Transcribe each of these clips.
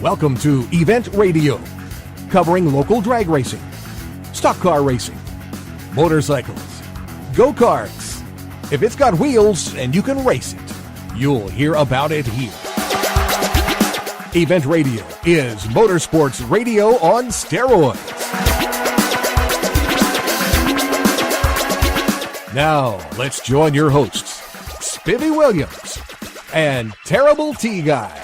Welcome to Event Radio, covering local drag racing, stock car racing, motorcycles, go-karts. If it's got wheels and you can race it, you'll hear about it here. Event Radio is motorsports radio on steroids. Now, let's join your hosts, Spivvy Williams and Terrible T Guy.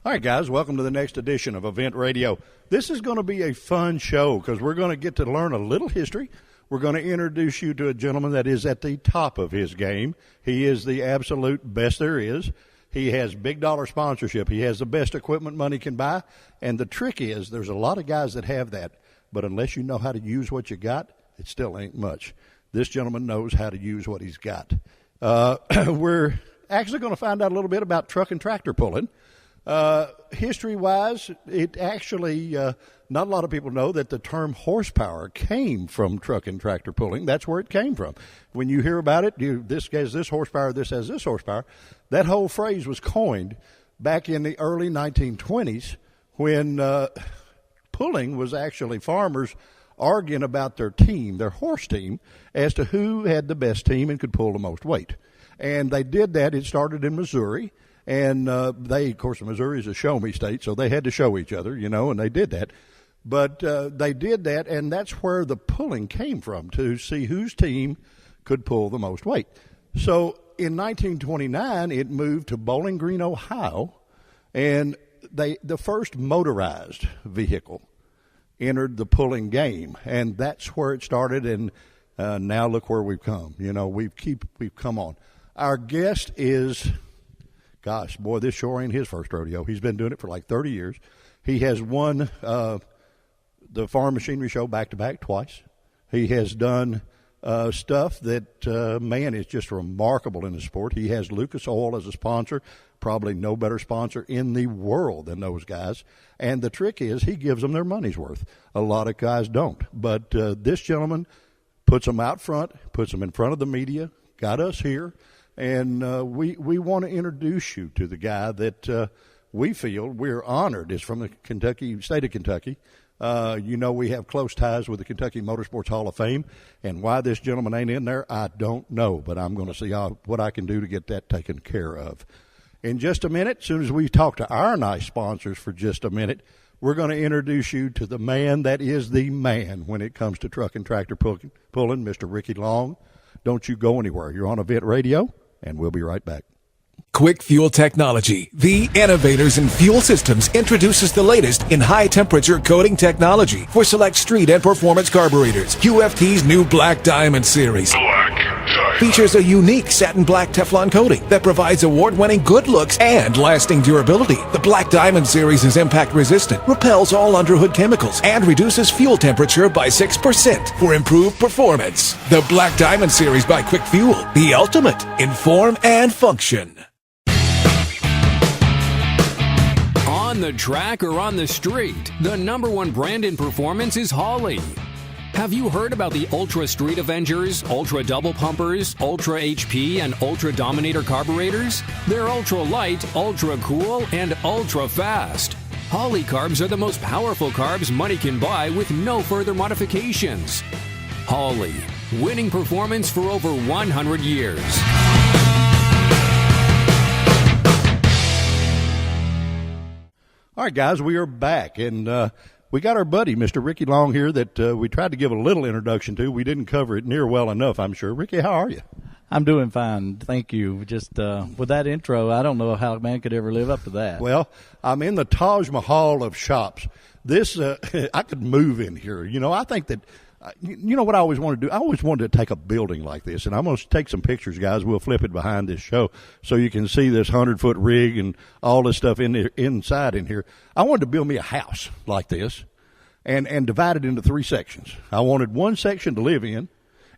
All right, guys, welcome to the next edition of Event Radio. This is going to be a fun show because we're going to get to learn a little history. We're going to introduce you to a gentleman that is at the top of his game. He is the absolute best there is. He has big dollar sponsorship. He has the best equipment money can buy. And the trick is there's a lot of guys that have that, but unless you know how to use what you got, it still ain't much. This gentleman knows how to use what he's got. We're actually going to find out a little bit about truck and tractor pulling. History-wise, it actually, not a lot of people know that the term horsepower came from truck and tractor pulling. That's where it came from. When you hear about it, this has this horsepower, this has this horsepower. That whole phrase was coined back in the early 1920s when pulling was actually farmers arguing about their team, their horse team, as to who had the best team and could pull the most weight. And they did that. It started in Missouri. And they, of course, Missouri is a show-me state, so they had to show each other, and they did that. But they did that, and that's where the pulling came from, to see whose team could pull the most weight. So in 1929, it moved to Bowling Green, Ohio, and the first motorized vehicle entered the pulling game, and that's where it started. And now look where we've come. We've come on. Our guest is. Gosh, boy, this sure ain't his first rodeo. He's been doing it for like 30 years. He has won the Farm Machinery Show back-to-back twice. He has done stuff that, man, is just remarkable in the sport. He has Lucas Oil as a sponsor, probably no better sponsor in the world than those guys. And the trick is he gives them their money's worth. A lot of guys don't. But this gentleman puts them out front, puts them in front of the media, got us here. And we want to introduce you to the guy that we feel we're honored is from the state of Kentucky. We have close ties with the Kentucky Motorsports Hall of Fame. And why this gentleman ain't in there, I don't know. But I'm going to see what I can do to get that taken care of. In just a minute, as soon as we talk to our nice sponsors for just a minute, we're going to introduce you to the man that is the man when it comes to truck and tractor pulling, Mr. Ricky Long. Don't you go anywhere. You're on Event Radio. And we'll be right back. Quick Fuel Technology, the innovators in fuel systems, introduces the latest in high-temperature coating technology for select street and performance carburetors. QFT's new Black Diamond series features a unique satin black Teflon coating that provides award-winning good looks and lasting durability. The Black Diamond series is impact-resistant, repels all underhood chemicals, and reduces fuel temperature by 6% for improved performance. The Black Diamond series by Quick Fuel, the ultimate in form and function. On the track or on the street, the number one brand in performance is Holley. Have you heard about the Ultra Street Avengers, Ultra Double Pumpers, Ultra HP, and Ultra Dominator carburetors? They're ultra light, ultra cool, and ultra fast. Holley carbs are the most powerful carbs money can buy with no further modifications. Holley, winning performance for over 100 years. All right, guys, we are back, and we got our buddy, Mr. Ricky Long, here that we tried to give a little introduction to. We didn't cover it near well enough, I'm sure. Ricky, how are you? I'm doing fine. Thank you. Just with that intro, I don't know how a man could ever live up to that. Well, I'm in the Taj Mahal of shops. This, I could move in here. I think that You know what I always wanted to do? I always wanted to take a building like this, and I'm going to take some pictures, guys. We'll flip it behind this show so you can see this 100-foot rig and all this stuff inside in here. I wanted to build me a house like this, and divided into 3 sections. I wanted one section to live in.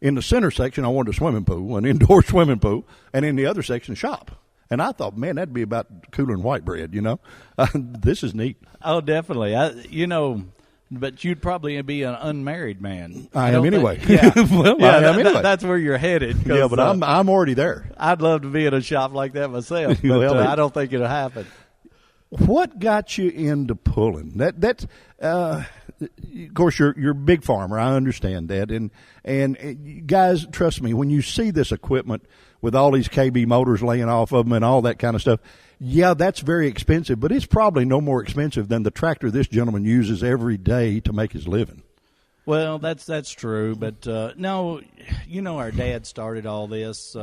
In the center section, I wanted a swimming pool, an indoor swimming pool, and in the other section, shop. And I thought, man, that'd be about cooling white bread, This is neat. Oh, definitely. But you'd probably be an unmarried man. I am anyway. Yeah. Well, I am anyway. That's where you're headed. Yeah, but I'm already there. I'd love to be in a shop like that myself, but Well, I don't think it'll happen. What got you into pulling? That's of course you're a big farmer. I understand that, and guys, trust me, when you see this equipment with all these KB motors laying off of them and all that kind of stuff, yeah, that's very expensive, but it's probably no more expensive than the tractor this gentleman uses every day to make his living. Well, that's true, but no, our dad started all this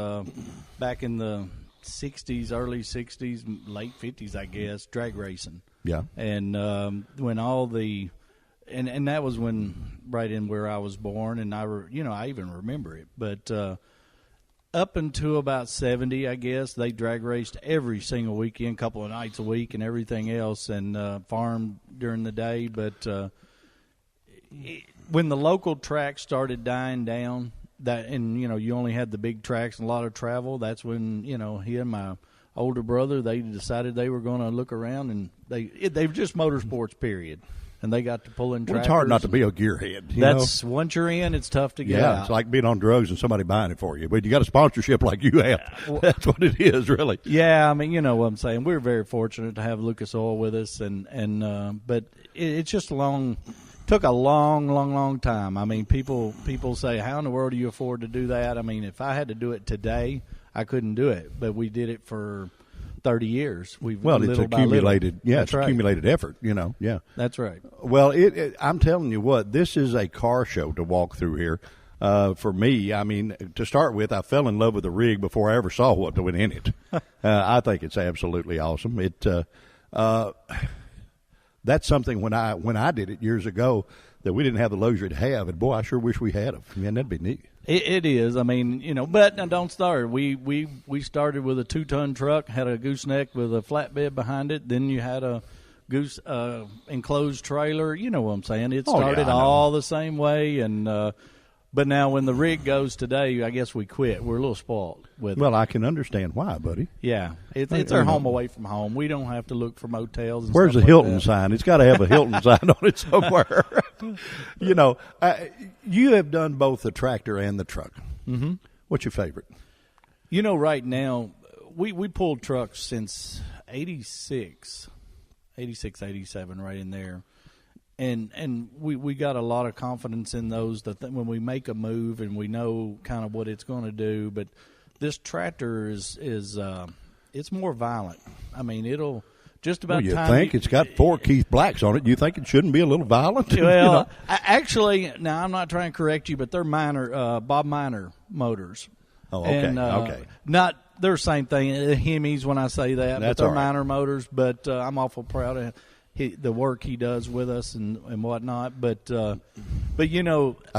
back in the 60s, early 60s, late 50s, I guess, drag racing. Yeah. And when all the and that was when right in where I was born, and I even remember it. But up until about 70, I guess, they drag raced every single weekend, couple of nights a week, and everything else, and farmed during the day. But when the local tracks started dying down, you only had the big tracks and a lot of travel, that's when he and my older brother, they decided they were going to look around, and they were just motorsports, period. And they got to pulling tractors. Well, it's hard not to be a gearhead. Once you're in, it's tough to get out. Yeah, it's like being on drugs and somebody buying it for you. But you got a sponsorship like you have. That's what it is, really. Yeah, I mean, you know what I'm saying. We're very fortunate to have Lucas Oil with us, but it's just took a long time. I mean, people say, how in the world do you afford to do that? I mean, if I had to do it today, I couldn't do it. But we did it for 30 years. It's accumulated. Yeah, it's accumulated effort. Yeah, that's right. Well, I'm telling you what, this is a car show to walk through here. For me, I mean, to start with, I fell in love with the rig before I ever saw what went in it. I think it's absolutely awesome. That's something when I did it years ago that we didn't have the luxury to have, and boy, I sure wish we had them. Man, that'd be neat. It is. I mean, but now don't start. We started with a 2-ton truck, had a gooseneck with a flatbed behind it. Then you had a goose enclosed trailer. You know what I'm saying? It started all the same way, and but now when the rig goes today, I guess we quit. We're a little spoiled with it. Well, I can understand why, buddy. Yeah, it's our home away from home. We don't have to look for motels. And Where's the Hilton sign? It's got to have a Hilton sign on it somewhere. You have done both the tractor and the truck. Mm-hmm. What's your favorite? Right now, we pulled trucks since 86, 87, right in there. And we got a lot of confidence in those that when we make a move and we know kind of what it's going to do. But this tractor is it's more violent. I mean, it'll just about. You think it's got 4 Keith Blacks on it? You think it shouldn't be a little violent? Well, actually, now I'm not trying to correct you, but they're Bob Minor motors. Oh, okay. And, okay. They're the same thing. Hemis when I say that, That's but they're all right. Minor motors. But I'm awful proud of the work he does with us and whatnot, but I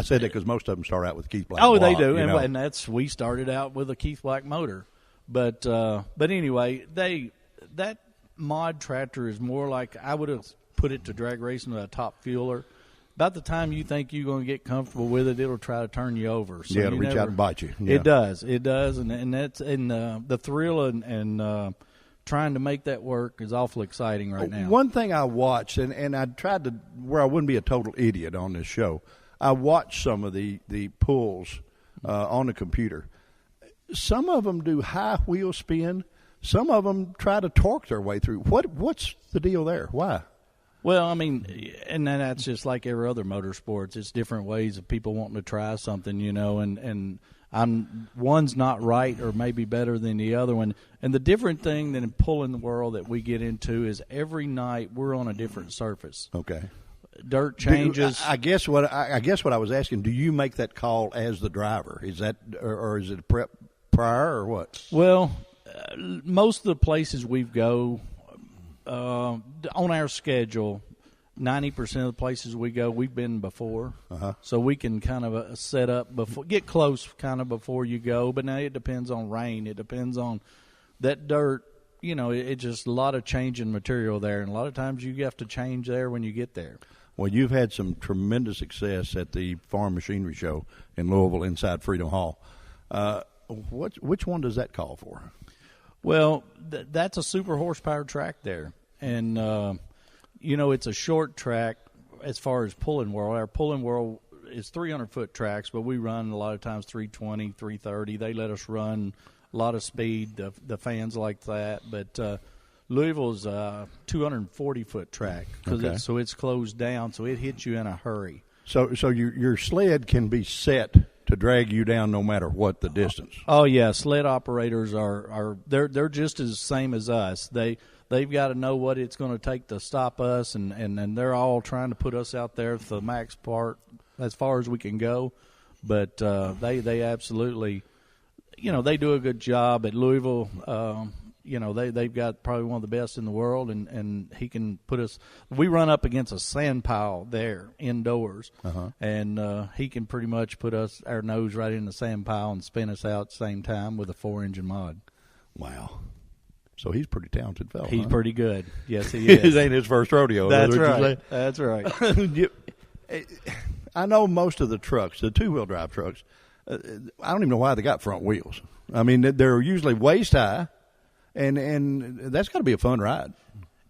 said that because most of them start out with Keith Black. Oh, they do, and we started out with a Keith Black motor, but anyway, that mod tractor is more like I would have put it to drag racing with a top fueler. About the time you think you're going to get comfortable with it, it'll try to turn you over. So it'll reach out and bite you. Yeah. It does, and that's the thrill and trying to make that work is awful exciting right now. One thing I watched, and I tried to, where I wouldn't be a total idiot on this show, I watched some of the pulls on the computer. Some of them do high wheel spin. Some of them try to torque their way through. What's the deal there? Why? Well, I mean, and then that's just like every other motorsports. It's different ways of people wanting to try something, and one's not right or maybe better than the other one. And the different thing than in pulling the world that we get into is every night we're on a different surface. Okay. Dirt changes. I guess what I was asking, do you make that call as the driver? Is that or is it prep prior or what? Well, most of the places we go on our schedule, 90% of the places we go, we've been before. Uh-huh. So we can kind of set up before, get close kind of before you go. But now it depends on rain. It depends on that dirt. It's just a lot of change in material there. And a lot of times you have to change there when you get there. Well, you've had some tremendous success at the Farm Machinery Show in Louisville inside Freedom Hall. Which one does that call for? Well, that's a super horsepower track there. And, it's a short track as far as pulling world. Our pulling world is 300-foot tracks, but we run a lot of times 320, 330. They let us run a lot of speed, the fans like that. But Louisville's a 240-foot track, so it's closed down, so it hits you in a hurry. So your sled can be set to drag you down no matter what the distance. Oh yeah, sled operators they're just as same as us. They've got to know what it's going to take to stop us, and they're all trying to put us out there for the max part as far as we can go. But they absolutely, they do a good job at Louisville. They've got probably one of the best in the world, and he can put us. We run up against a sand pile there indoors, and he can pretty much put our nose right in the sand pile and spin us out at the same time with a 4-engine mod. Wow. So he's a pretty talented fellow. He's pretty good. Yes, he is. is. It ain't his first rodeo. That's right. That's right. I know most of the trucks, the two-wheel drive trucks, I don't even know why they got front wheels. I mean, they're usually waist high. And that's got to be a fun ride.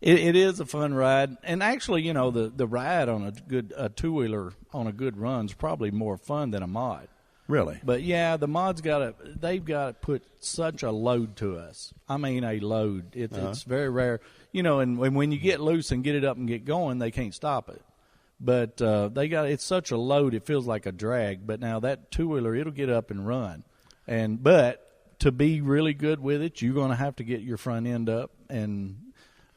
It is a fun ride, and actually, the ride on a two-wheeler on a good run's probably more fun than a mod. Really? But yeah, the mod's they've got to put such a load to us. I mean, a load. It's very rare, And when you get loose and get it up and get going, they can't stop it. But it's such a load, it feels like a drag. But now that two-wheeler, it'll get up and run, but to be really good with it, you're going to have to get your front end up and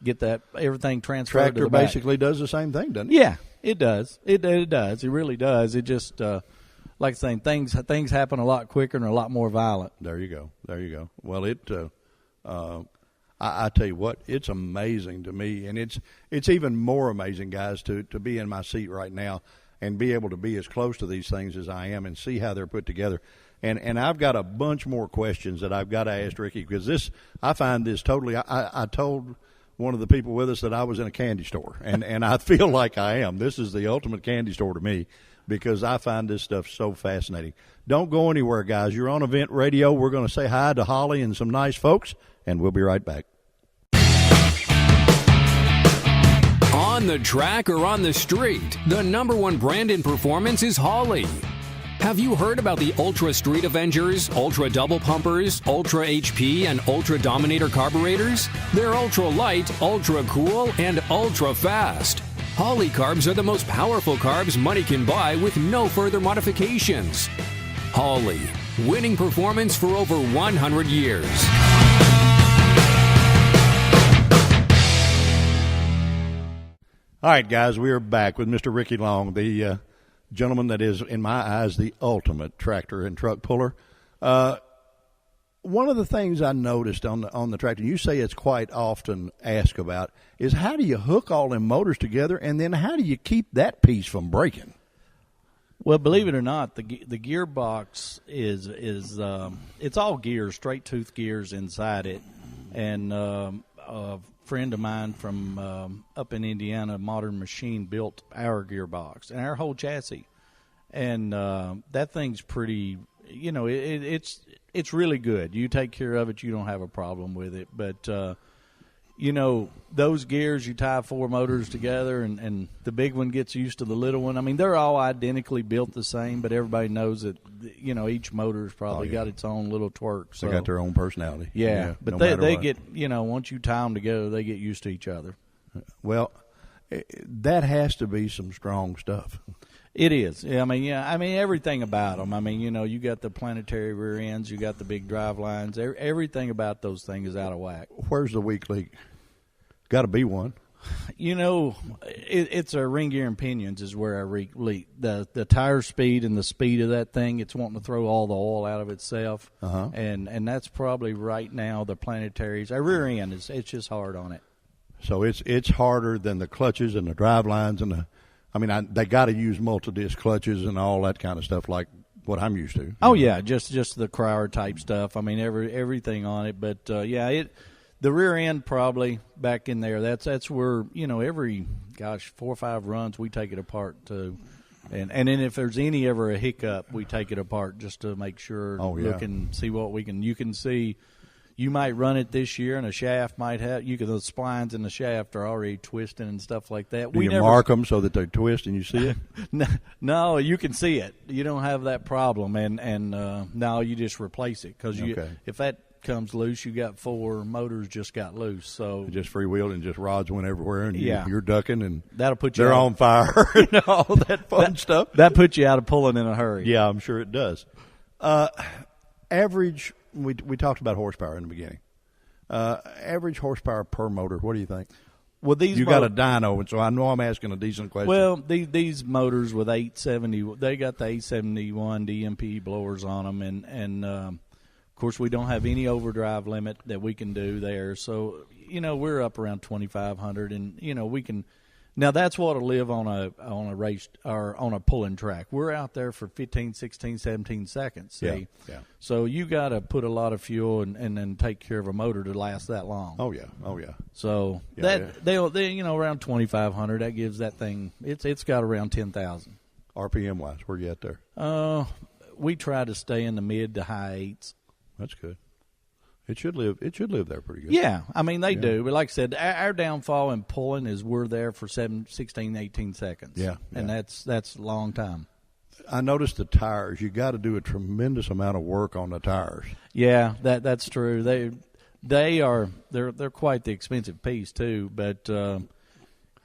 get that everything transferred to the back. Tractor basically does the same thing, doesn't it? Yeah, it does. It does. It really does. It just, like I'm saying, things happen a lot quicker and a lot more violent. There you go. Well, I tell you what, it's amazing to me, and it's even more amazing, guys, to be in my seat right now and be able to be as close to these things as I am and see how they're put together. And I've got a bunch more questions that I've got to ask Ricky, because I find this totally. I told one of the people with us that I was in a candy store, and I feel like I am. This is the ultimate candy store to me, because I find this stuff so fascinating. Don't go anywhere, guys. You're on Event Radio. We're going to say hi to Holly and some nice folks, and we'll be right back. On the track or on the street, the number one brand in performance is Holley. Have you heard about the Ultra Street Avengers, Ultra Double Pumpers, Ultra HP, and Ultra Dominator carburetors? They're ultra light, ultra cool, and ultra fast. Holley carbs are the most powerful carbs money can buy with no further modifications. Holley, winning performance for over 100 years. All right, guys, we are back with Mr. Ricky Long, the gentleman that is, in my eyes, the ultimate tractor and truck puller. One of the things I noticed on the tractor, you say it's quite often asked about, is how do you hook all them motors together, and then how do you keep that piece from breaking? Well, believe it or not, the gearbox is it's all gears, straight tooth gears inside it, and a friend of mine from up in Indiana, Modern Machine, built our gearbox and our whole chassis, and that thing's pretty. It's really good. You take care of it, you don't have a problem with it. But those gears, you tie 4 motors together, and the big one gets used to the little one. I mean, they're all identically built the same, but everybody knows that each motor's probably got its own little twerk. So they got their own personality. Yeah, but no they get once you tie them together, they get used to each other. Well, that has to be some strong stuff. It is. I mean, everything about them. I mean, you got the planetary rear ends, you got the big drive lines. Everything about those things is out of whack. Where's the weak link? Got to be one. It's a ring gear and pinions is where I leak. The tire speed and the speed of that thing, it's wanting to throw all the oil out of itself. And that's probably right now the planetaries. Our rear end, it's just hard on it. So it's harder than the clutches and the drive lines and they got to use multi-disc clutches and all that kind of stuff like what I'm used to. Oh, yeah, just the Crowder type stuff. I mean, everything on it. But, The rear end probably back in there. That's where, every 4 or 5 runs we take it apart to, and then if there's ever a hiccup, we take it apart just to make sure. Look and see what we can. You can see. You might run it this year, and a shaft might have. The splines in the shaft are already twisting and stuff like that. Do you mark them so that they twist and you see it? No, you can see it. You don't have that problem, and now you just replace it because if that comes loose, you got 4 motors just got loose. So it just freewheeled and just rods went everywhere, and you're ducking, and that'll put you. They're on fire. All that fun stuff. That puts you out of pulling in a hurry. Yeah, I'm sure it does. Average. We talked about horsepower in the beginning. Average horsepower per motor. What do you think? Well, you got a dyno, and so I know I'm asking a decent question. Well, these motors with 870, they got the 871 DMP blowers on them, and of course we don't have any overdrive limit that we can do there. So we're up around 2,500, and we can. Now that's what'll live on a race or on a pulling track. We're out there for 15, 16, 17 seconds. See? Yeah. So you got to put a lot of fuel and then take care of a motor to last that long. Oh yeah. So they around 2,500. That gives that thing. It's got around 10,000. RPM wise, where you at there? We try to stay in the mid to high 8s. That's good. It should live there pretty good. Yeah, I mean, they do. But like I said, our downfall in pulling is we're there for 16, 18 seconds. Yeah. And that's a long time. I noticed the tires. You got to do a tremendous amount of work on the tires. Yeah, that's true. They're quite the expensive piece too, but do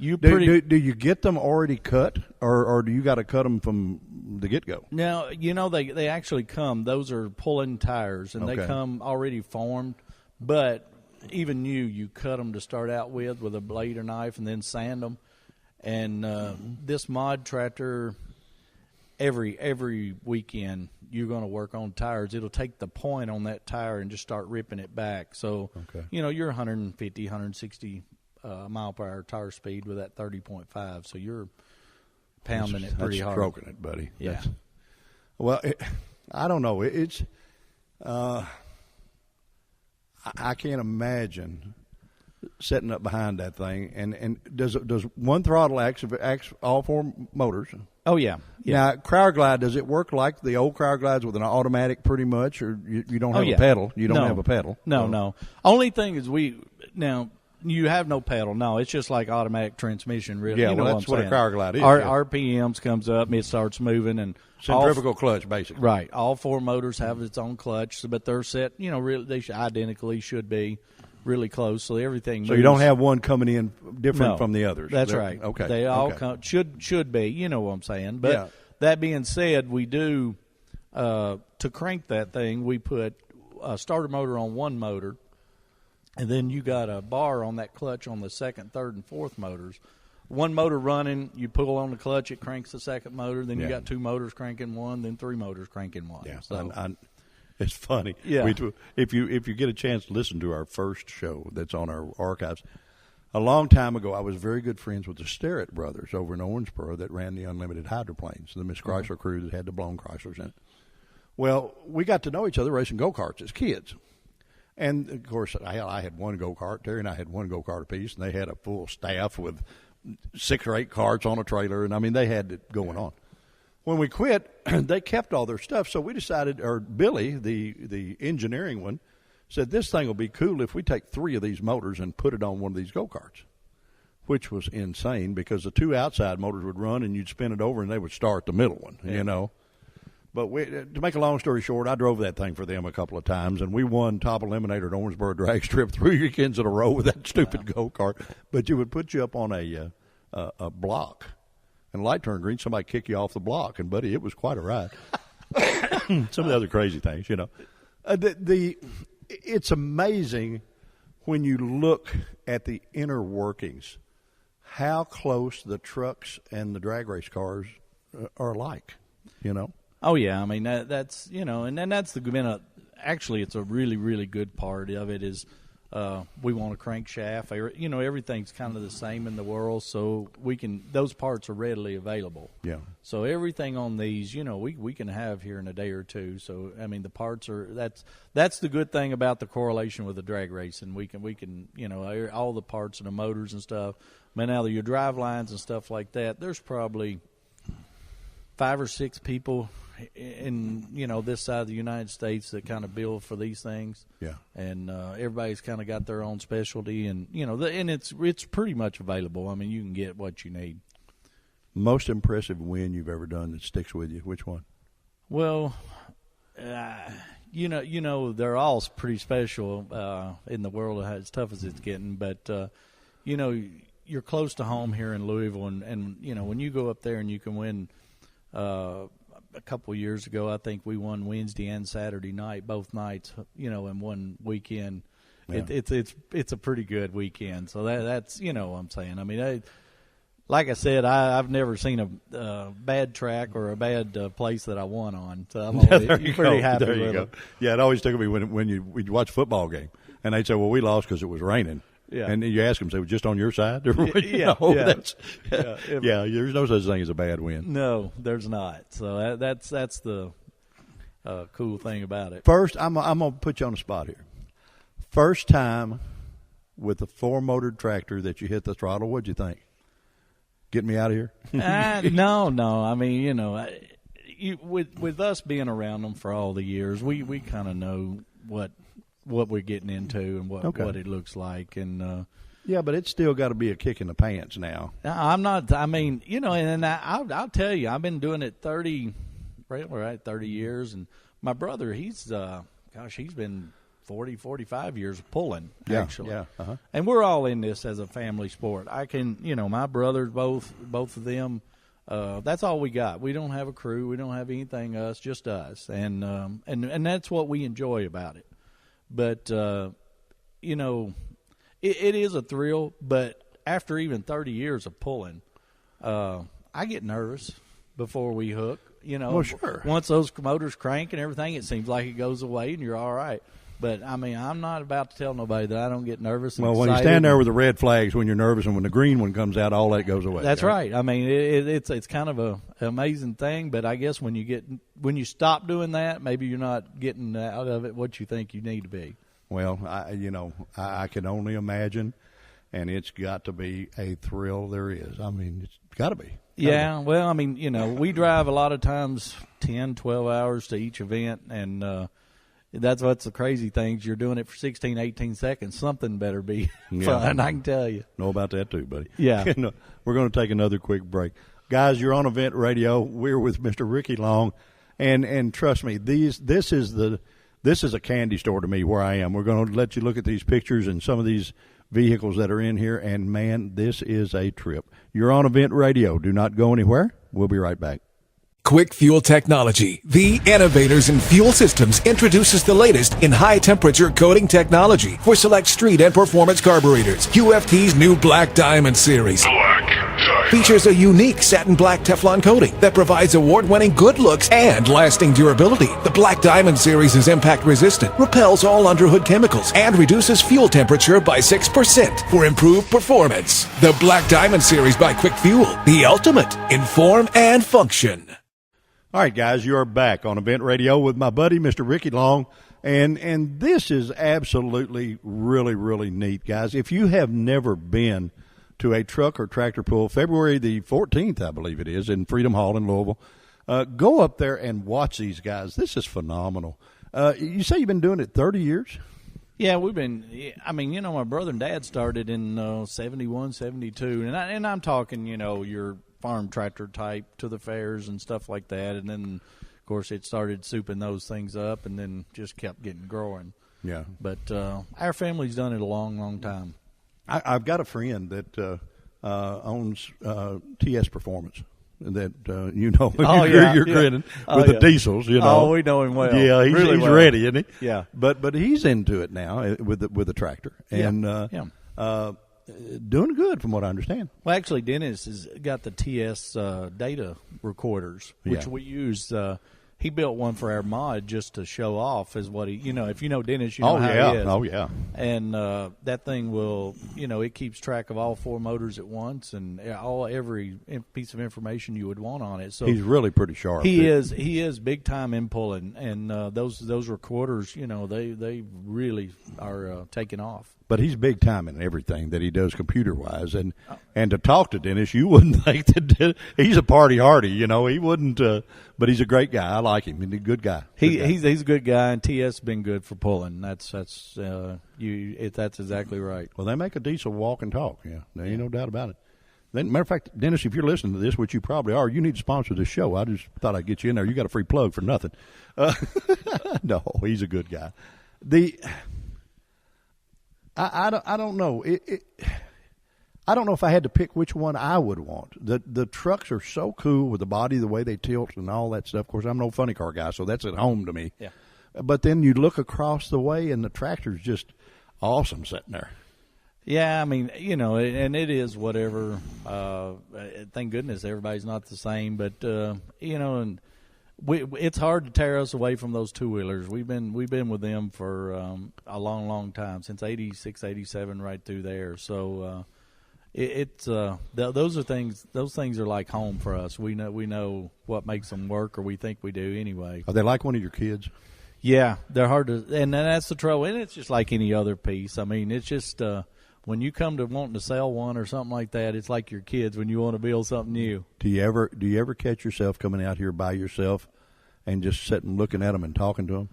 you get them already cut, or do you got to cut them from the get-go? Now, they actually come. Those are pulling tires, and they come already formed. But even you cut them to start out with a blade or knife, and then sand them. And this mod tractor, every weekend, you're going to work on tires. It'll take the point on that tire and just start ripping it back. So, you're 150, 160 mile per hour tire speed with that 30.5, so you're pounding it pretty hard. Stroking it, buddy. Yeah. I don't know. It's I can't imagine setting up behind that thing. And does one throttle act all 4 motors? Oh yeah. Now, Crowd Glide, does it work like the old Crowd Glides with an automatic pretty much, or you don't have a pedal? You don't have a pedal. No. Only thing is you have no pedal. No, it's just like automatic transmission, really. Yeah, that's what a Crowd Glide is. RPMs comes up, and it starts moving. And centrifugal clutch, basically. Right. All 4 motors have its own clutch, but they're set, really, they should be really close, so everything moves. So you don't have one coming in different from the others. That's right. Okay. They all should be, you know what I'm saying. But that being said, we do, to crank that thing, we put a starter motor on one motor, and then you got a bar on that clutch on the second, third, and fourth motors. One motor running, you pull on the clutch, it cranks the second motor. Then you got 2 motors cranking one, then 3 motors cranking one. Yeah, so it's funny. Yeah. If you get a chance to listen to our first show that's on our archives, a long time ago, I was very good friends with the Sterrett brothers over in Owensboro that ran the Unlimited Hydroplanes, the Miss Chrysler crew that had the blown Chryslers in it. Well, we got to know each other racing go-karts as kids. And, of course, I had one go-kart. Terry and I had one go-kart apiece, and they had a full staff with 6 or 8 carts on a trailer. And, I mean, they had it going on. When we quit, they kept all their stuff. So we decided, or Billy, the engineering one, said this thing will be cool if we take 3 of these motors and put it on one of these go-karts, which was insane because the 2 outside motors would run and you'd spin it over and they would start the middle one, you know. But to make a long story short, I drove that thing for them a couple of times, and we won Top Eliminator at Owensboro Drag Strip 3 weekends in a row with that stupid go-kart. But you would put you up on a block, and light turned green, somebody kick you off the block. And, buddy, it was quite a ride. Some of the other crazy things, you know. It's amazing when you look at the inner workings, how close the trucks and the drag race cars are alike, you know. Oh yeah, I mean that's and then that's actually it's a really really good part of it is we want a crankshaft. You know, everything's kind of the same in the world, so those parts are readily available. Yeah. So everything on these, you know, we can have here in a day or two. So I mean, the parts that's the good thing about the correlation with the drag racing. We can you know, all the parts and the motors and stuff. I mean, now your drive lines and stuff like that. There's probably 5 or 6 people in, you know, this side of the United States that kind of build for these things. Yeah. And everybody's kind of got their own specialty, and you know, and it's pretty much available. I mean, you can get what you need. Most impressive win you've ever done that sticks with you? Which one? Well, you know, they're all pretty special in the world, as tough as it's getting. But you know, you're close to home here in Louisville, and you know, when you go up there and you can win. A couple of years ago, I think we won Wednesday and Saturday night, both nights, you know, in one weekend. Yeah. It's a pretty good weekend. So that's, you know what I'm saying. I mean, like I said, I've never seen a bad track or a bad place that I won on. So I'm pretty happy there you with go. it. Yeah, it always took me when you watch a football game, and they'd say, well, we lost because it was raining. Yeah. And you ask them, say, just on your side? Yeah. There's no such thing as a bad win. No, there's not. So that's the cool thing about it. First, I'm going to put you on the spot here. First time with a 4-motored tractor that you hit the throttle, what'd you think? Get me out of here? No. I mean, you know, with us being around them for all the years, we kind of know what we're getting into and what it looks like, and yeah, but it's still got to be a kick in the pants now. I'm not. I mean, you know, and I'll tell you, I've been doing it 30 years, and my brother, he's been 40, 45 years pulling actually. Yeah. Uh-huh. And we're all in this as a family sport. I can, you know, my brothers, both of them. That's all we got. We don't have a crew. We don't have anything just us, and that's what we enjoy about it. But, you know, it is a thrill, but after even 30 years of pulling, I get nervous before we hook. You know, well, sure. Once those motors crank and everything, it seems like it goes away and you're all right. But, I mean, I'm not about to tell nobody that I don't get nervous and well, when you stand there with the red flags when you're nervous, and when the green one comes out, all that goes away. That's right. I mean, it's kind of an amazing thing, but I guess when you stop doing that, maybe you're not getting out of it what you think you need to be. Well, I can only imagine, and it's got to be a thrill there is. I mean, it's got to be. Yeah, well, I mean, you know, we drive a lot of times 10, 12 hours to each event, and that's what's the crazy things. You're doing it for 16, 18 seconds. Something better be fun, I can tell you. Know about that too, buddy. Yeah. We're going to take another quick break. Guys, you're on Event Radio. We're with Mr. Ricky Long, and trust me, this is a candy store to me where I am. We're going to let you look at these pictures and some of these vehicles that are in here, and, man, this is a trip. You're on Event Radio. Do not go anywhere. We'll be right back. Quick Fuel Technology, the innovators in fuel systems, introduces the latest in high-temperature coating technology for select street and performance carburetors. QFT's new Black Diamond series features a unique satin black Teflon coating that provides award-winning good looks and lasting durability. The Black Diamond series is impact-resistant, repels all underhood chemicals, and reduces fuel temperature by 6% for improved performance. The Black Diamond series by Quick Fuel, the ultimate in form and function. All right, guys, you're back on Event Radio with my buddy, Mr. Ricky Long, and this is absolutely really, really neat, guys. If you have never been to a truck or tractor pull, February the 14th, I believe it is, in Freedom Hall in Louisville, go up there and watch these guys. This is phenomenal. You say you've been doing it 30 years? Yeah, we've been. I mean, you know, my brother and dad started in 71, 72, and I'm talking, you know, your farm tractor type to the fairs and stuff like that, and then of course it started souping those things up, and then just kept getting growing. Yeah. But our family's done it a long, long time. I've got a friend that owns TS Performance. That you know, you're grinning with the diesels. You know, we know him well. Yeah, he's well. ready, isn't he? Yeah, but he's into it now with the tractor, and doing good from what I understand. Well, actually, Dennis has got the TS data recorders, which we use he built one for our mod just to show off, is what he. If you know Dennis, you know how he is. Oh yeah. And that thing will, it keeps track of all 4 motors at once and every piece of information you would want on it. So he's really pretty sharp. He is big time in pulling, and those recorders, they really are taking off. But he's big time in everything that he does computer wise, and to talk to Dennis, you wouldn't think that he's a party hardy. He wouldn't. But he's a great guy. I like him. He's a good guy. He's a good guy, and TS has been good for pulling. That's exactly right. Well, they make a decent walk and talk. Yeah, there ain't no doubt about it. Matter of fact, Dennis, if you're listening to this, which you probably are, you need to sponsor this show. I just thought I'd get you in there. You got a free plug for nothing. No, he's a good guy. I don't know. I don't know if I had to pick which one I would want. The trucks are so cool with the body, the way they tilt, and all that stuff. Of course, I'm no funny car guy, so that's at home to me. Yeah. But then you look across the way, and the tractor's just awesome sitting there. Yeah, I mean, and it is whatever. Thank goodness everybody's not the same, but and it's hard to tear us away from those 2-wheelers. We've been with them for a long, long time, since '86, '87, right through there. So those are things. Those things are like home for us. We know what makes them work, or we think we do anyway. Are they like one of your kids? Yeah, they're hard to, and that's the trouble. And it's just like any other piece. I mean, it's just. When you come to wanting to sell one or something like that, it's like your kids when you want to build something new. Do you ever catch yourself coming out here by yourself and just sitting looking at them and talking to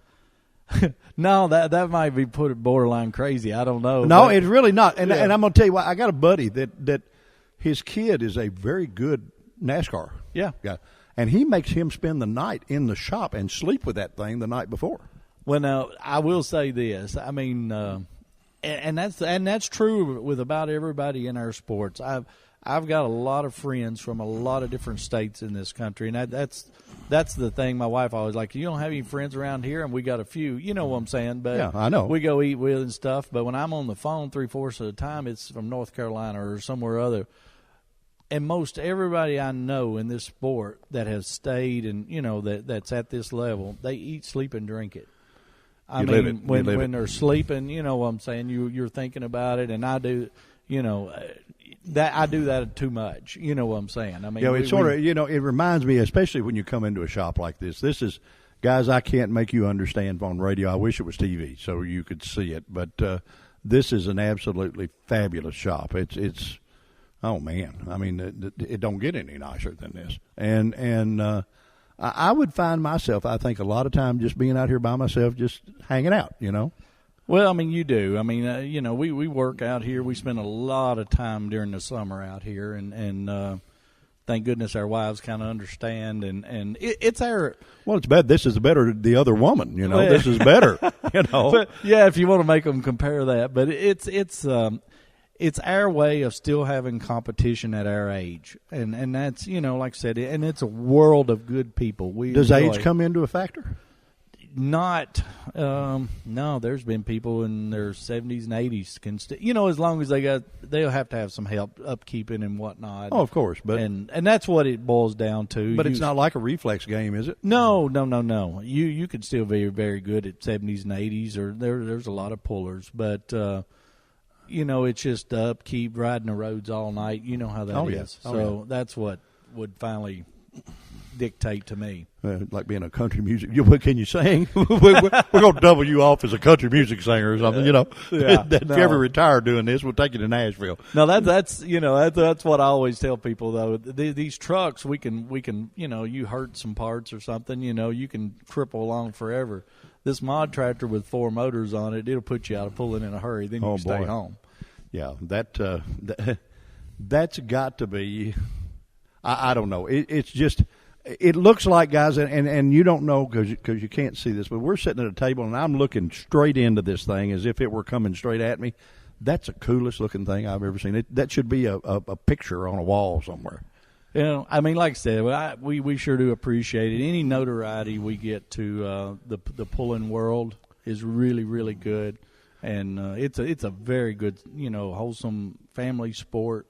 them? No, that might be put it borderline crazy. I don't know. No, it's really not. And I'm going to tell you what, I got a buddy that his kid is a very good NASCAR guy. And he makes him spend the night in the shop and sleep with that thing the night before. Well, now, I will say this. I mean, and that's true with about everybody in our sports. I've got a lot of friends from a lot of different states in this country, and that's the thing. My wife always like, you don't have any friends around here, and we got a few. You know what I'm saying? But yeah, I know. We go eat with and stuff. But when I'm on the phone 3/4 of the time, it's from North Carolina or somewhere other. And most everybody I know in this sport that has stayed and that's at this level, they eat, sleep, and drink it. I mean, when they're sleeping, you know what I'm saying. You're thinking about it, and I do. That I do that too much. You know what I'm saying. I mean, it's sort of it reminds me, especially when you come into a shop like this. This is, guys, I can't make you understand on radio. I wish it was TV so you could see it, but this is an absolutely fabulous shop. It's oh man, I mean, it don't get any nicer than this, and. I would find myself, I think, a lot of time just being out here by myself, just hanging out, Well, I mean, you do. I mean, we work out here. We spend a lot of time during the summer out here, and thank goodness our wives kind of understand. And it's our well, it's bad. This is better. The other woman, this is better. But, yeah, if you want to make them compare that, but it's our way of still having competition at our age, and that's like I said, and it's a world of good people. Does age come into a factor? Not, no. There's been people in their 70s and 80s can as long as they'll have to have some help upkeeping and whatnot. Oh, of course, but and that's what it boils down to. But it's not like a reflex game, is it? No. You could still be very good at 70s and 80s, or there's a lot of pullers, but. It's just upkeep, riding the roads all night. You know how that is. Yes. So that's what would finally dictate to me. Like being a country music. What can you sing? we're going to double you off as a country music singer or something. Yeah, if you ever retire doing this, we'll take you to Nashville. No, that's what I always tell people though. These trucks, we can you hurt some parts or something. You can cripple along forever. This mod tractor with 4 motors on it, it'll put you out of pulling in a hurry. Then you can stay home. Yeah, that's got to be. I don't know. It's just. It looks like, guys, and you don't know because you can't see this, but we're sitting at a table and I'm looking straight into this thing as if it were coming straight at me. That's the coolest looking thing I've ever seen. That should be a picture on a wall somewhere. I mean, like I said, we sure do appreciate it. Any notoriety we get to the pulling world is really, really good, and it's a very good, wholesome family sport.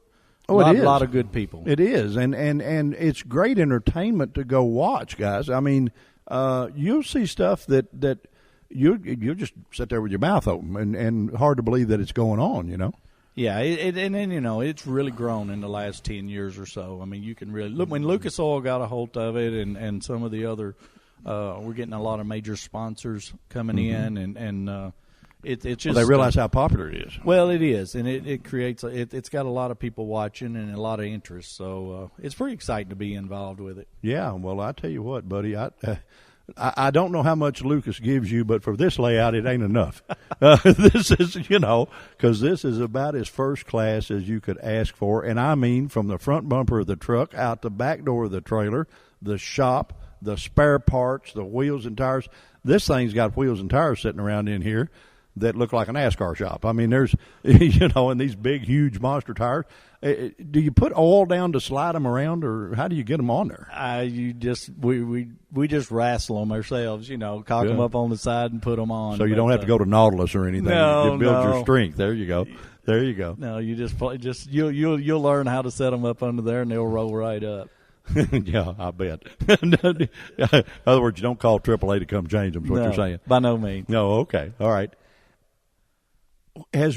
Oh, it is. A lot of good people. It is, and it's great entertainment to go watch, guys. I mean, you'll see stuff that you'll just sit there with your mouth open and hard to believe that it's going on, you know. Yeah, and then, you know, it's really grown in the last 10 years or so. I mean, you can really look when Lucas Oil got a hold of it, and some of the other, we're getting a lot of major sponsors coming in, and it's just well, they realize how popular it is. Well, it is, and it creates it's got a lot of people watching and a lot of interest. So it's pretty exciting to be involved with it. Yeah, well, I tell you what, buddy, I don't know how much Lucas gives you, but for this layout, it ain't enough. This is, you know, because this is about as first class as you could ask for. And I mean from the front bumper of the truck out the back door of the trailer, the shop, the spare parts, the wheels and tires. This thing's got wheels and tires sitting around in here that look like a NASCAR shop. I mean, there's, you know, and these big, huge monster tires. Do you put oil down to slide them around, or how do you get them on there? We just wrestle them ourselves, you know, cock them up on the side and put them on. So you don't have to go to Nautilus or anything. No, it builds your strength. There you go. There you go. No, you just you'll learn how to set them up under there, and they'll roll right up. Yeah, I bet. In other words, you don't call AAA to come change them. Is what you're saying? By no means. No. Okay. All right. Has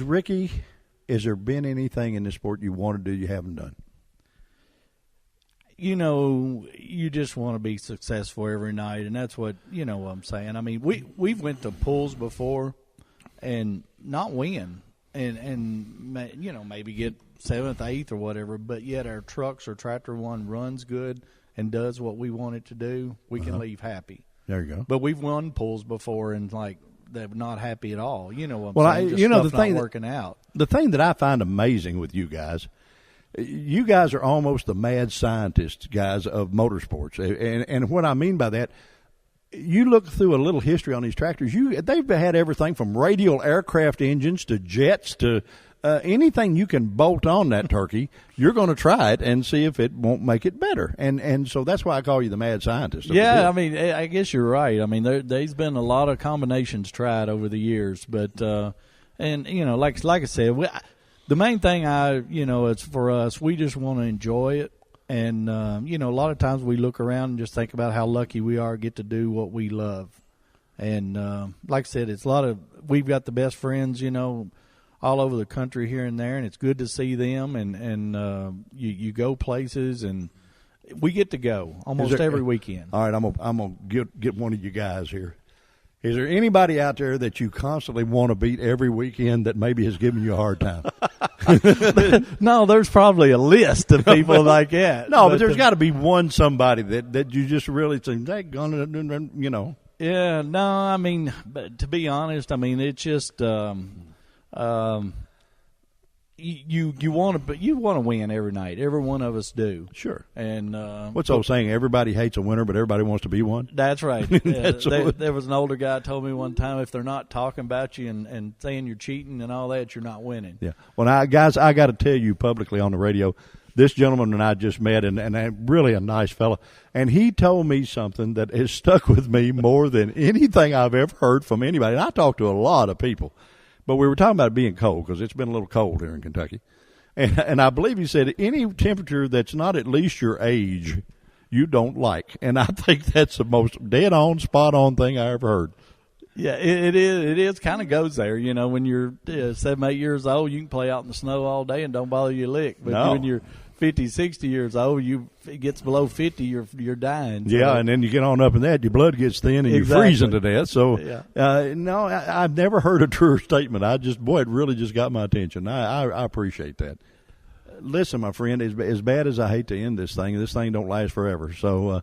there been anything in this sport you want to do you haven't done? You know, you just want to be successful every night, and that's what, you know what I'm saying. I mean, we've went to pulls before and not win, and you know, maybe get 7th, 8th, or whatever, but yet our trucks or Tractor One runs good and does what we want it to do, we can leave happy. There you go. But we've won pulls before and, like, they're not happy at all. You know what I'm well, saying? You know, the thing not working out. The thing that I find amazing with you guys are almost the mad scientists, guys, of motorsports. And what I mean by that, you look through a little history on these tractors. They've had everything from radial aircraft engines to jets to anything you can bolt on that turkey. You're going to try it and see if it won't make it better. And so that's why I call you the mad scientist. Yeah, I mean, I guess you're right. I mean, there's been a lot of combinations tried over the years, but and you know, like I said, the main thing it's for us, we just want to enjoy it. And, you know, a lot of times we look around and just think about how lucky we are to get to do what we love. And like I said, we've got the best friends, you know, all over the country here and there, and it's good to see them. And you go places, and we get to go almost every weekend. All right, I'm gonna get one of you guys here. Is there anybody out there that you constantly want to beat every weekend that maybe has given you a hard time? No, there's probably a list of people like that. No, but there's got to be somebody that you just really think, that gonna, you know. Yeah, no, I mean, but to be honest, I mean, it's just you want to win every night. Every one of us do. Sure. And what's the old saying? Everybody hates a winner, but everybody wants to be one. That's right. There was an older guy told me one time, if they're not talking about you and saying you're cheating and all that, you're not winning. Yeah. Well, guys, I got to tell you publicly on the radio, this gentleman and I just met, and really a nice fella, and he told me something that has stuck with me more than anything I've ever heard from anybody. And I talked to a lot of people. But we were talking about it being cold, because it's been a little cold here in Kentucky. And I believe he said any temperature that's not at least your age, you don't like. And I think that's the most dead-on, spot-on thing I ever heard. Yeah, it is. It is kind of goes there. You know, when you're 7, 8 years old, you can play out in the snow all day and don't bother you a lick. But when you're 50, 60 years old, it gets below 50, you're dying. So. Yeah, and then you get on up in that, your blood gets thin and you're freezing to death. So, no, I've never heard a truer statement. It really just got my attention. I appreciate that. Listen, my friend, as bad as I hate to end this thing don't last forever. So,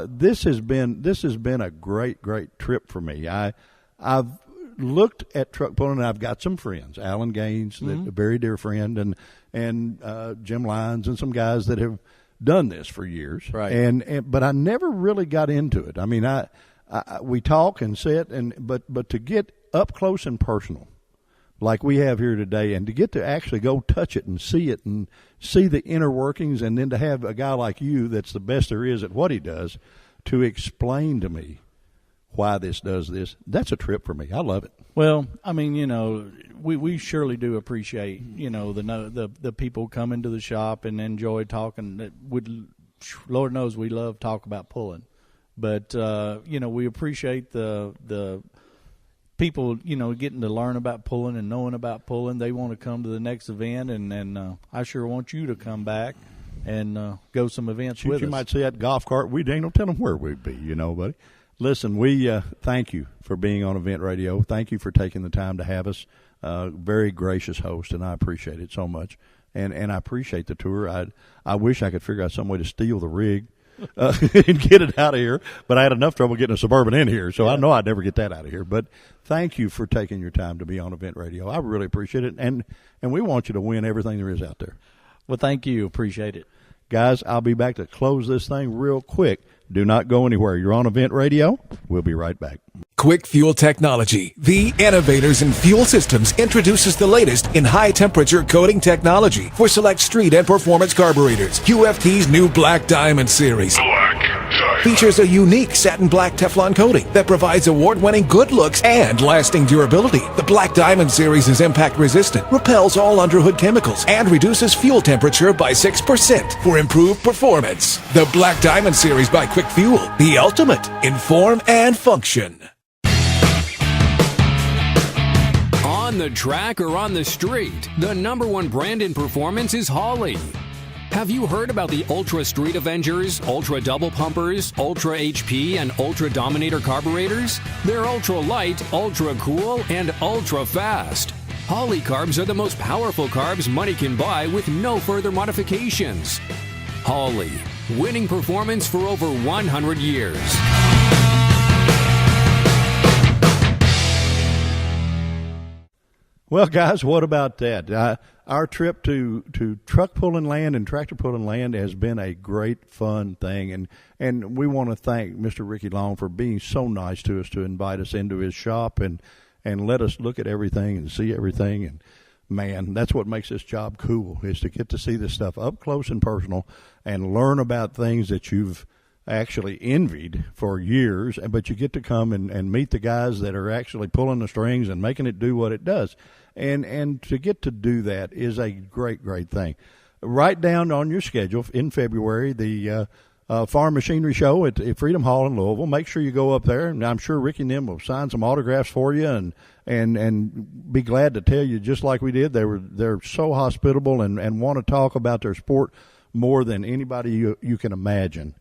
this has been a great, great trip for me. I've looked at truck pulling, and I've got some friends, Alan Gaines, a very dear friend, and Jim Lyons, and some guys that have done this for years. Right. But I never really got into it. I mean, we talk and sit, but to get up close and personal, like we have here today, and to get to actually go touch it and see the inner workings, and then to have a guy like you that's the best there is at what he does to explain to me why this does this, that's a trip for me. I love it. Well, I mean, you know, we surely do appreciate, you know, the people coming to the shop and enjoy talking. Lord knows we love talk about pulling. But we appreciate the people, getting to learn about pulling and knowing about pulling. They want to come to the next event, and I sure want you to come back and go some events with us. You might see that golf cart. We ain't gonna tell them where we'd be, buddy. Listen, we thank you for being on Event Radio. Thank you for taking the time to have us. Very gracious host, and I appreciate it so much. And I appreciate the tour. I wish I could figure out some way to steal the rig and get it out of here, but I had enough trouble getting a Suburban in here, so I know I'd never get that out of here. But thank you for taking your time to be on Event Radio. I really appreciate it, and we want you to win everything there is out there. Well, thank you. Appreciate it. Guys, I'll be back to close this thing real quick. Do not go anywhere. You're on Event Radio. We'll be right back. Quick Fuel Technology, the innovators in fuel systems, introduces the latest in high-temperature coating technology for select street and performance carburetors. UFT's new Black Diamond series features a unique satin black Teflon coating that provides award-winning good looks and lasting durability. The Black Diamond series is impact-resistant, repels all underhood chemicals, and reduces fuel temperature by 6% for improved performance. The Black Diamond series by Quick Fuel, the ultimate in form and function. On the track or on the street, the number one brand in performance is Holley. Have you heard about the Ultra Street Avengers, Ultra Double Pumpers, Ultra HP, and Ultra Dominator carburetors? They're ultra light, ultra cool, and ultra fast. Holley carbs are the most powerful carbs money can buy with no further modifications. Holley, winning performance for over 100 years. Well, guys, what about that? Our trip to truck pulling land and tractor pulling land has been a great, fun thing, and we want to thank Mr. Ricky Long for being so nice to us to invite us into his shop and let us look at everything and see everything. And man, that's what makes this job cool, is to get to see this stuff up close and personal and learn about things that you've actually envied for years, but you get to come and meet the guys that are actually pulling the strings and making it do what it does. And to get to do that is a great, great thing. Write down on your schedule in February the Farm Machinery Show at Freedom Hall in Louisville. Make sure you go up there, and I'm sure Ricky and them will sign some autographs for you and be glad to tell you, just like we did, they're so hospitable and want to talk about their sport more than anybody you can imagine.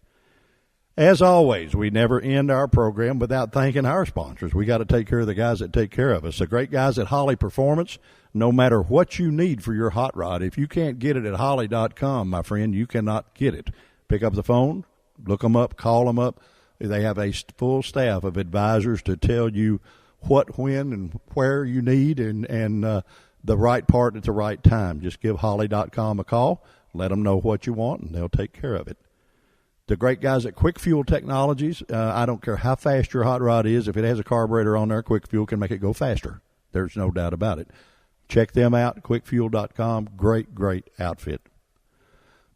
As always, we never end our program without thanking our sponsors. We got to take care of the guys that take care of us. The great guys at Holley Performance, no matter what you need for your hot rod, if you can't get it at Holley.com, my friend, you cannot get it. Pick up the phone, look them up, call them up. They have a full staff of advisors to tell you what, when, and where you need and the right part at the right time. Just give Holley.com a call, let them know what you want, and they'll take care of it. The great guys at Quick Fuel Technologies, I don't care how fast your hot rod is, if it has a carburetor on there, Quick Fuel can make it go faster. There's no doubt about it. Check them out, quickfuel.com. Great, great outfit.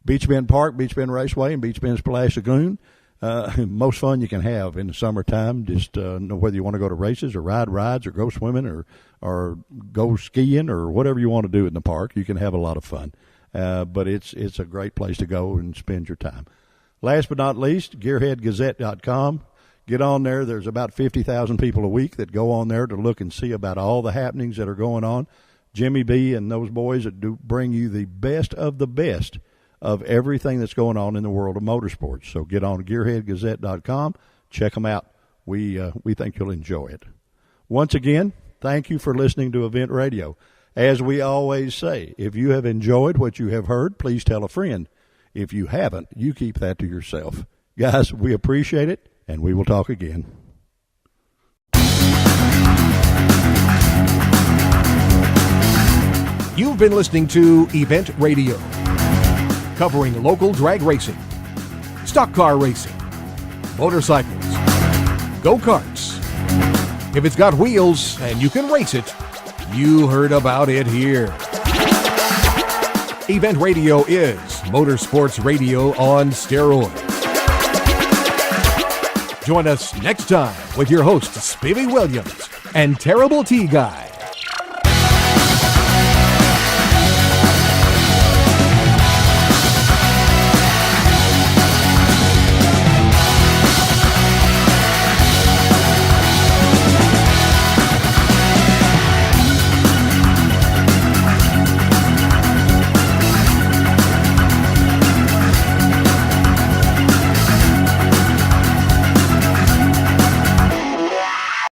Beach Bend Park, Beach Bend Raceway, and Beach Bend Splash Lagoon. Most fun you can have in the summertime. Just know whether you want to go to races or ride rides or go swimming or go skiing or whatever you want to do in the park. You can have a lot of fun. But it's a great place to go and spend your time. Last but not least, GearheadGazette.com. Get on there. There's about 50,000 people a week that go on there to look and see about all the happenings that are going on. Jimmy B and those boys that do bring you the best of everything that's going on in the world of motorsports. So get on GearheadGazette.com. Check them out. We think you'll enjoy it. Once again, thank you for listening to Event Radio. As we always say, if you have enjoyed what you have heard, please tell a friend. If you haven't, you keep that to yourself. Guys, we appreciate it, and we will talk again. You've been listening to Event Radio, covering local drag racing, stock car racing, motorcycles, go-karts. If it's got wheels and you can race it, you heard about it here. Event Radio is motorsports radio on steroids. Join us next time with your hosts, Spivey Williams and Terrible T Guy.